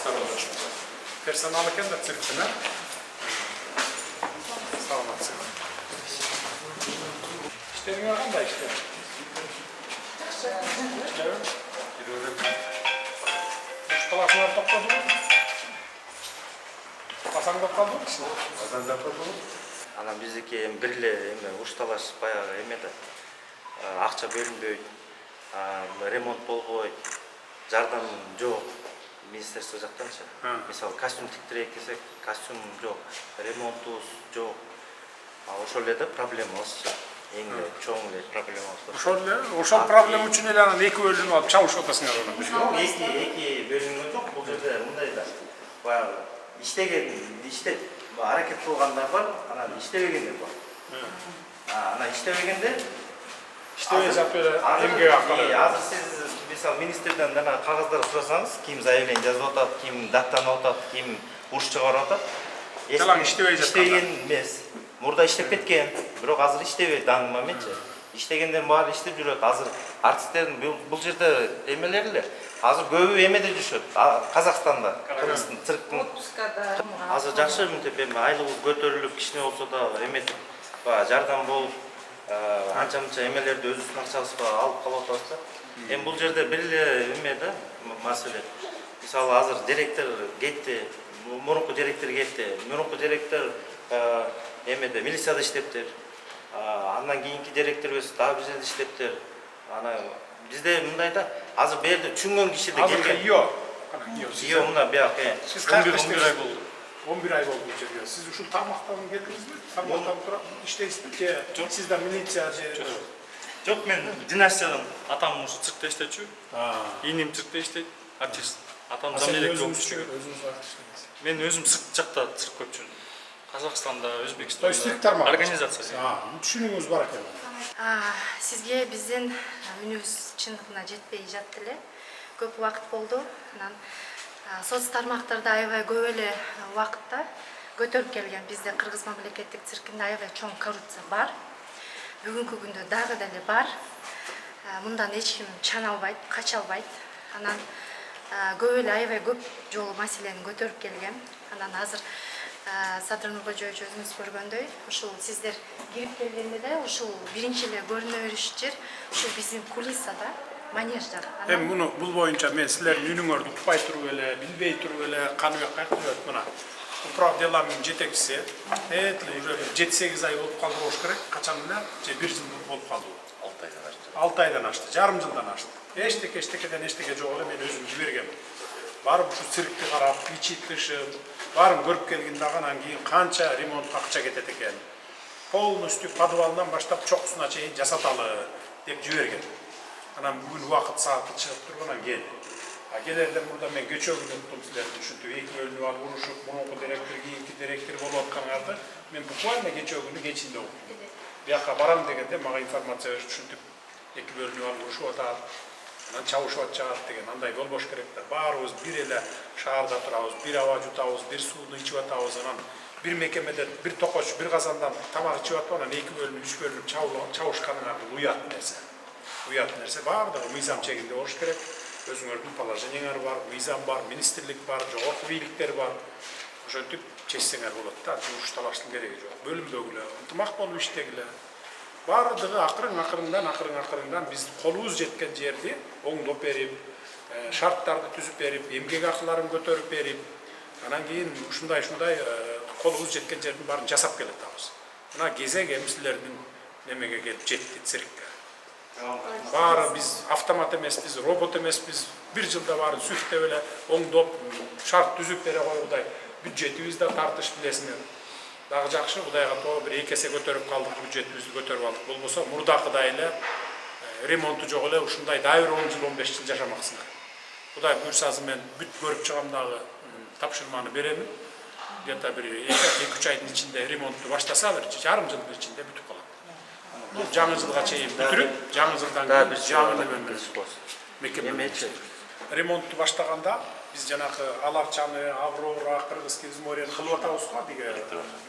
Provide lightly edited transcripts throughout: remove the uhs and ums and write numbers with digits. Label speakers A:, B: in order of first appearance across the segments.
A: саламатсыздар. Персонал екен да цирктің, саламатсыздар. İşlerine қандай işler? İşler? Ушкаласыңар тоқтады ма? Басаң тоқтады ма? Басаң тоқтады ма?
B: Анан биздики бир эле ушталаш баягы эмеде акча бөлүнбөйт, ремонт болбойт, жардам жок министерство жактанчы. Мисалы костюм тиктирейик десек, костюм жок, ремонтубуз жок. Ошол эле да проблемабыз. Эң чоң эле проблемабыз.
A: Ошол проблема үчүн эле анан эки бөлүнүп алып чабышып атасыңар анан.
B: Жок, эки бөлүнгөн жок. Бул жерде мындай да. Баягы иштеп аракет кылгандар бар, анан иштебегендер бар. Анан иштебегенде
A: иштебей жатып эле эмгек акы.
B: Азыр сиз мисалы министрден дана кагаздар сурасаңыз, ким заявление жазып атат, ким даттанып атат, ким уруш чыгарып атат.
A: Жалаң иштебей жаткан.
B: Иштеген эмес. Мурда иштеп кеткен, бирок азыр иштебейт данный моментче. Иштегендер баары иштеп жүрөт. Азыр артисттердин бул жерде эмелер эле. Азыр көбү эмеде жүрүшөт. Казакстанда, Кыргызстан, цирктин. Азыр жакшы мынтип эми айлыгы көтөрүлүп, кичине болсо да эметип, жардам болуп, анча-мынча эмелерди өзүбүздүн акчабызга алып калып атабыз да. Эми бул жерде бир эле эме да маселе. Мисалы азыр директор кетти, мурунку директор кетти. Мурунку директор эмеде милицияда иштептир. Андан кийинки директорубуз дагы бир жерде иштептир. Ана бизде мындай да азыр бул жерде түшүнгөн киши да келген. Йо, мына бияк.
A: Сиз 11 ай болду. 11 ай болду бул жерге. Сиз ушул тармактан келдиңизби? Тармактан турап иштейсизби же сиз да милиция же?
C: Жок, мен династиядан атам ушу циркте иштечү. Иним циркте иштейт, артист. Атам замдиректор болуп иштеген. Мен өзүм цирк жакта цирк көпчү. Казакстанда, Өзбекстанда организация.
A: Түшүнүгүңүз бар экен.
D: Сизге биздин үнүбүз чындыгына жетпей жатты эле. Көп убакыт болду. Анан соц тармактарда аябай көп эле убакытта көтөрүп келген бизде Кыргыз мамлекеттик циркинде аябай чоң коррупция бар. Бүгүнкү күндө дагы деле бар. Мындан эч ким чана албайт, кача албайт. Анан көп эле аябай көп жолу маселени көтөрүп келген. Анан азыр Садыр Нуркожоевич өзүңүз көргөндөй, ушул сиздер кирип келгенде да ушул биринчи эле көрүнө бериш жер ушул биздин кулиссада, манежда.
A: Эми муну бул боюнча мен силердин үнүңөрдү укпай туруп эле, билбей туруп эле Каныбек Кайкылбек мына управ деланын жетекчиси, уже 7-8 ай болуп калды болуш керек. Качан эле? Же 1 жыл болуп калды. 6 айдан ашты, жарым жылдан ашты. Эчтекеден эчтеке жок эле мен өзүм жибергем. Барып ушу циркти карап, ичи тышып, барын көрүп келген дагы анан кийин канча ремонтка акча кетет экен. Полностью подвалдан баштап чокусуна чейин жасаталы деп жиберген. Анан бүгүн убакыт сааты чыгып тургандан кийин. Келерден мурда мен көчөгүн уктум силердин ушинтип эки бөлүнүп алып урушуп, мурунку директор, кийинки директор болуп атканыңарды мен буквально көчөгүнү кечинде уктум. Бияка барам дегенде мага информация беришип ушинтип эки бөлүнүп алып урушуп атат. Анан чабышып атышат деген андай болбош керек да. Баарыбыз бир эле шаарда турабыз, бир аба жутабыз, бир сууну ичип атабыз, анан бир мекемеде бир токоч, бир казандан тамак ичип атып, анан эки бөлүнүп, үч бөлүнүп чабышканыңар бул уят нерсе. Уят нерсе баардыгы мыйзам чегинде болуш керек. Өзүңөрдүн положениеңер бар, мыйзам бар, министрлик бар, жогорку бийликтер бар. Ошентип чечсеңер болот да, уруш талаштын кереги жок. Бөлүнбөгүлө, ынтымак болуп иштегиле. Бардыгы акырын биз колубуз жеткен жерди оңдоп берип, шарттарды түзүп берип, эмгек акыларын көтөрүп берип, анан кийин ушундай колубуз жеткен жердин баарын жасап келатабыз. Мына кезек эми силердин немеге келип жетти, циркке. Баары биз автомат эмеспиз, робот эмеспиз. Бир жылда баарын сүртөп эле оңдоп, шарт түзүп бере койгудай бюджетибиз да тартыш билесиңер. Дагы жакшы, Кудайга тоо бир 2 эсе көтөрүп калдык, бюджетибизди көтөрүп алдык. Болбосо мурдакыдай эле ремонту жок эле ушундай дагы 10 жыл, 15 жыл жашамаксыңар. Кудай буйрса мен бүт көрүп чыгам дагы тапшырманы беремин. Где-то бир 2-3 айдын ичинде ремонтту баштаса, бир жарым жылдын ичинде бүтүп калат. Бул жаңы жылга чейин бүтүрүп, жаңы жылдан кийин жаңы мекеме ремонтту баштаганда биз жанакы Аларчаны, Аврора, Кыргыз Кизморен кылып атабыз го, диге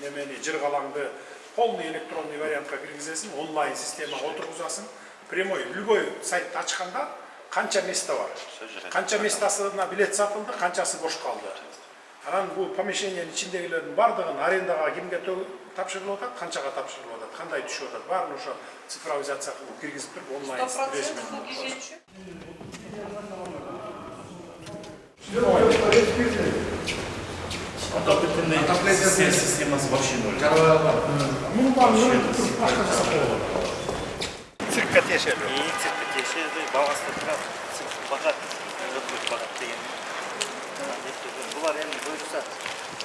A: немени жыргалаңды полный электронный вариантка киргизесиң, онлайн системага отургузасың. Прямой любой сайтты ачканда Kança место var. Kança местасына билет сатылды, канчасы бош калды. Анан бул помещениянын ичиндегилердин бардыгын арендага кимге тапшырылып атат, канчага тапшырылып атат, кандай түшүп атат, баарын ошо цифровизация кылып киргизип туруп онлайн
B: Отопительная система вообще ноль.
A: Мунун баарын башка жасап коюлат. Циркке тиешелүү.
B: Циркке тиешелүү, баланста турат, цирк багат, өткөт багат деген. Булар эми буюрса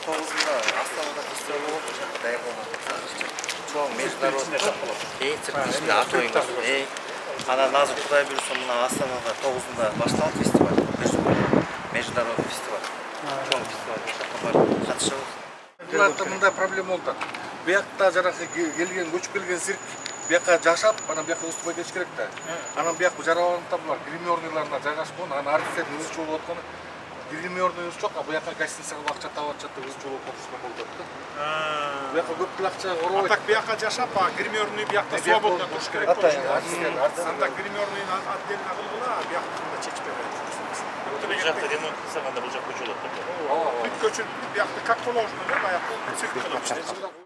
B: 9-да Астанада фестиваль болуп, ошакка даярданып атат. Чоң международный цирктин ичинде ат оюңдар. Анан азыр Кудай буюрса мына Астанада 9-да башталат фестиваль. Международный фестиваль. Чоң фестиваль, ошакка барып катышабыз.
E: Буларда мындай проблема болду. Буякта жарасы келген, көчүп келген цирк буякка жашап, анан буякка устубай кетиш керек да. Анан буяк жараланып булар гримерныйларына жайгашкан, анан артисттердин өзү чогулуп атканы гримерныйыбыз жок, а буякка гостиницага акча таап атышат деп өзү чогулуп отурушкан болду да. Буякка көп пул акча коробойт.
A: Так буякка жашап, а гримерный буякта свободно туруш керек болчу. Анда гримерныйын отдельно кылгыла, а буяктыкында чечпей коет.
C: Бул жакта ремонт кылсак анда бул жакка көчүп атат.
A: Бүт көчүрүп, буякты как положено деп аяктан цирк кылып.